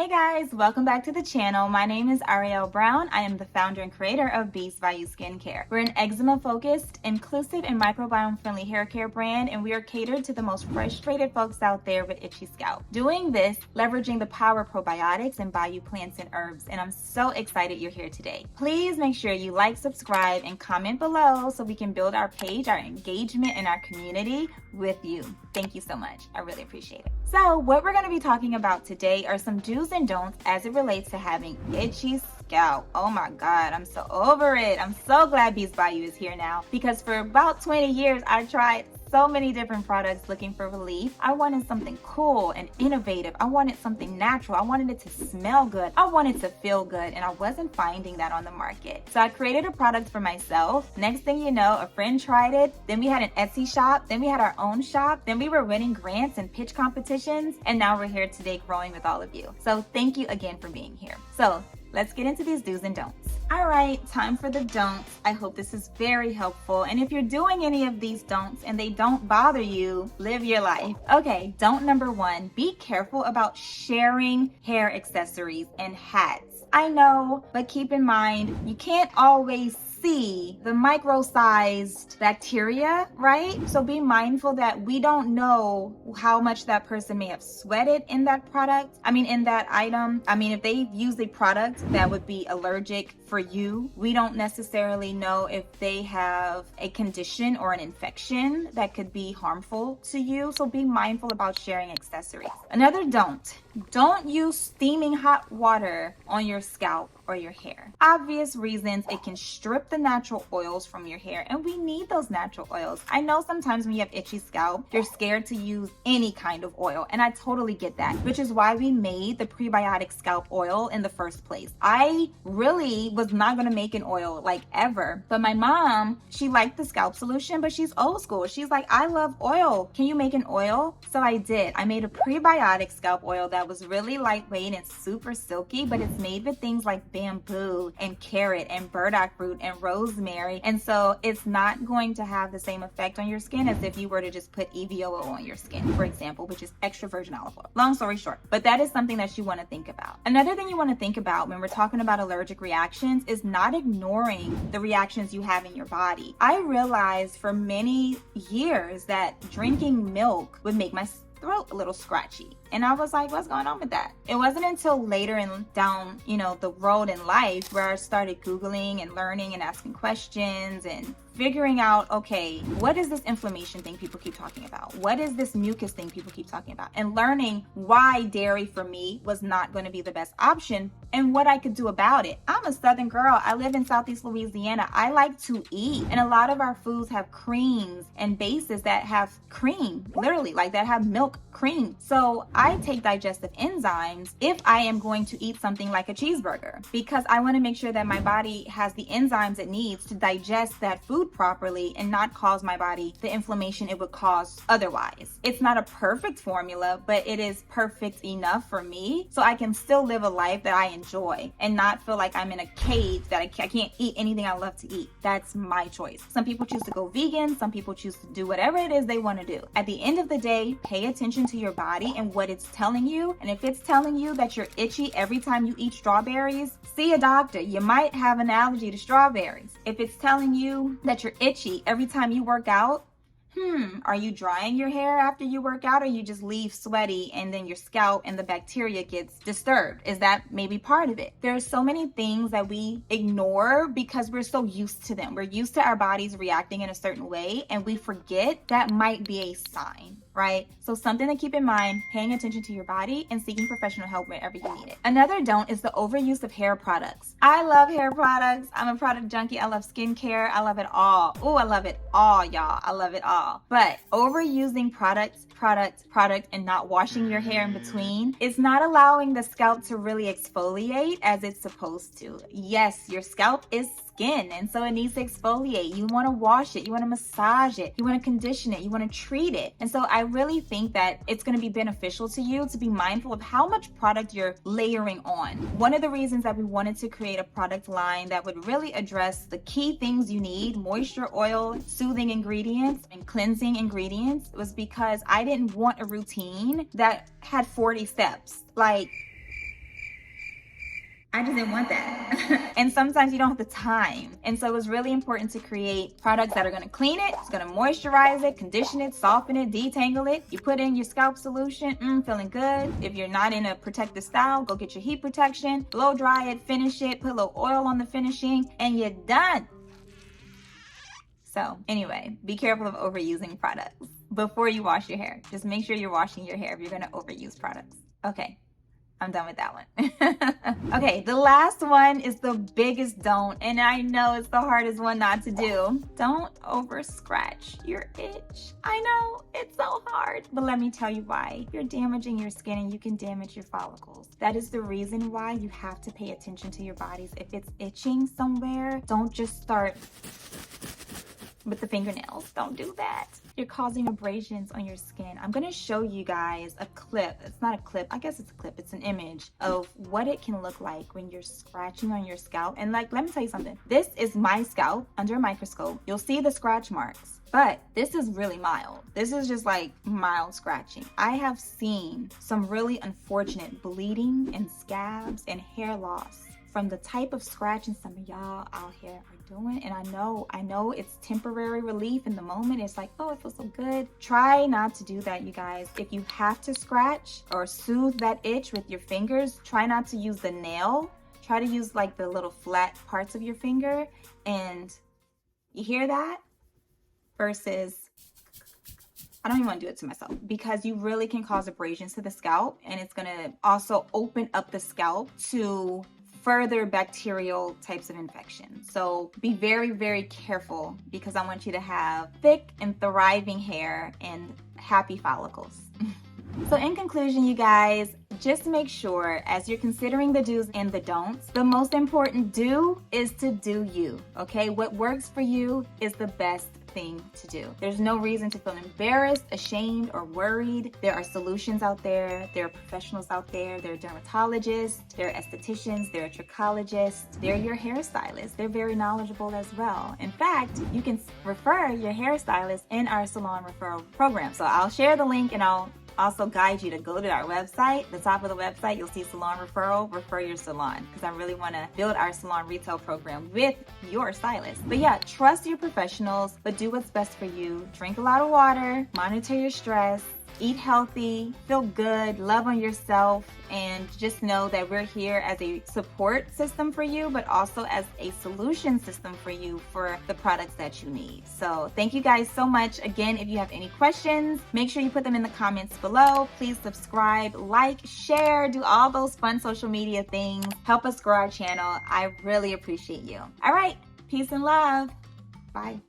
Hey guys, welcome back to the channel. My name is Arielle Brown. I am the founder and creator of Bayou Skincare. We're an eczema-focused, inclusive, and microbiome-friendly hair care brand, and we are catered to the most frustrated folks out there with itchy scalp. Doing this, leveraging the power of probiotics and Bayou plants and herbs, and I'm so excited you're here today. Please make sure you like, subscribe, and comment below so we can build our page, our engagement, and our community with you. Thank you so much. I really appreciate it. So what we're going to be talking about today are some do's and don'ts as it relates to having itchy scalp. Oh my God, I'm so over it. I'm so glad Bayou is here now, because for about 20 years, I tried so many different products looking for relief. I wanted something cool and innovative. I wanted something natural. I wanted it to smell good. I wanted to feel good, and I wasn't finding that on the market. So I created a product for myself. Next thing you know, a friend tried it. Then we had an Etsy shop. Then we had our own shop. Then we were winning grants and pitch competitions. And now we're here today growing with all of you. So thank you again for being here. So let's get into these do's and don'ts. All right, time for the don'ts. I hope this is very helpful. And if you're doing any of these don'ts and they don't bother you, live your life. Okay, don't number 1, be careful about sharing hair accessories and hats. I know, but keep in mind, you can't always see the micro-sized bacteria, right? So be mindful that we don't know how much that person may have sweated in that product. In that item. If they've used a product that would be allergic for you, we don't necessarily know if they have a condition or an infection that could be harmful to you. So be mindful about sharing accessories. Another don't use steaming hot water on your scalp or your hair. Obvious reasons: it can strip the natural oils from your hair, and we need those natural oils. I know sometimes when you have itchy scalp, you're scared to use any kind of oil, and I totally get that, which is why we made the prebiotic scalp oil in the first place. I really was not gonna make an oil ever, but my mom, she liked the scalp solution, but she's old school. She's like, I love oil. Can you make an oil? So I did. I made a prebiotic scalp oil that was really lightweight and super silky, but it's made with things like bamboo and carrot and burdock root and rosemary, and so it's not going to have the same effect on your skin as if you were to just put EVO oil on your skin, for example, which is extra virgin olive oil. Long story short, but that is something that you want to think about. Another thing you want to think about when we're talking about allergic reactions is not ignoring the reactions you have in your body. I realized for many years that drinking milk would make my throat a little scratchy. And I was like, what's going on with that? It wasn't until later and down, the road in life where I started Googling and learning and asking questions and figuring out, okay, what is this inflammation thing people keep talking about? What is this mucus thing people keep talking about? And learning why dairy for me was not going to be the best option and what I could do about it. I'm a Southern girl. I live in Southeast Louisiana. I like to eat. And a lot of our foods have creams and bases that have cream, literally, that have milk cream. So I take digestive enzymes if I am going to eat something like a cheeseburger, because I want to make sure that my body has the enzymes it needs to digest that food properly and not cause my body the inflammation it would cause otherwise. It's not a perfect formula, but it is perfect enough for me so I can still live a life that I enjoy and not feel like I'm in a cage that I can't eat anything I love to eat. That's my choice. Some people choose to go vegan. Some people choose to do whatever it is they want to do. At the end of the day, pay attention to your body and what it's telling you. And if it's telling you that you're itchy every time you eat strawberries, see a doctor. You might have an allergy to strawberries. If it's telling you that you're itchy every time you work out, are you drying your hair after you work out, or you just leave sweaty and then your scalp and the bacteria gets disturbed? Is that maybe part of it? There are so many things that we ignore because we're so used to them. We're used to our bodies reacting in a certain way, and we forget that might be a sign, right? So something to keep in mind: paying attention to your body and seeking professional help wherever you need it. Another don't is the overuse of hair products. I love hair products. I'm a product junkie. I love skincare. I love it all. Oh, I love it all, y'all. I love it all. But overusing product, and not washing your hair in between is not allowing the scalp to really exfoliate as it's supposed to. Yes, your scalp is skin, and so it needs to exfoliate. You want to wash it, you want to massage it, you want to condition it, you want to treat it. And so I really think that it's going to be beneficial to you to be mindful of how much product you're layering on. One of the reasons that we wanted to create a product line that would really address the key things you need: moisture, oil, soothing ingredients, and cleansing ingredients, was because I didn't want a routine that had 40 steps. I just didn't want that. And sometimes you don't have the time. And so it was really important to create products that are gonna clean it, it's gonna moisturize it, condition it, soften it, detangle it. You put in your scalp solution, feeling good. If you're not in a protective style, go get your heat protection, blow dry it, finish it, put a little oil on the finishing, and you're done. So anyway, be careful of overusing products before you wash your hair. Just make sure you're washing your hair if you're gonna overuse products. Okay. I'm done with that one. Okay, the last one is the biggest don't, and I know it's the hardest one not to do. Don't over scratch your itch. I know, it's so hard, but let me tell you why. You're damaging your skin and you can damage your follicles. That is the reason why you have to pay attention to your bodies. If it's itching somewhere, don't just start with the fingernails. Don't do that. You're causing abrasions on your skin. I'm gonna show you guys a clip. It's not a clip, I guess it's a clip. It's an image of what it can look like when you're scratching on your scalp. And like, let me tell you something. This is my scalp under a microscope. You'll see the scratch marks, but this is really mild. This is just like mild scratching. I have seen some really unfortunate bleeding and scabs and hair loss from the type of scratching some of y'all out here are doing. And I know it's temporary relief in the moment. It's like, oh, it feels so good. Try not to do that, you guys. If you have to scratch or soothe that itch with your fingers, try not to use the nail. Try to use like the little flat parts of your finger. And you hear that? Versus, I don't even want to do it to myself, because you really can cause abrasions to the scalp, and it's gonna also open up the scalp to further bacterial types of infections. So be very, very careful, because I want you to have thick and thriving hair and happy follicles. So in conclusion, you guys, just make sure as you're considering the do's and the don'ts, the most important do is to do you, okay? What works for you is the best thing to do. There's no reason to feel embarrassed, ashamed, or worried. There are solutions out there. There are professionals out there. There are dermatologists, there are estheticians, there are trichologists, they're your hairstylists. They're very knowledgeable as well. In fact, you can refer your hairstylist in our salon referral program. So I'll share the link, and I'll also guide you to go to our website. The top of the website, you'll see salon referral, refer your salon, because I really want to build our salon retail program with your stylist. But yeah, trust your professionals, but do what's best for you. Drink a lot of water, monitor your stress, eat healthy, feel good, love on yourself, and just know that we're here as a support system for you, but also as a solution system for you for the products that you need. So thank you guys so much. Again, if you have any questions, make sure you put them in the comments below. Please subscribe, like, share, do all those fun social media things. Help us grow our channel. I really appreciate you. All right, peace and love. Bye.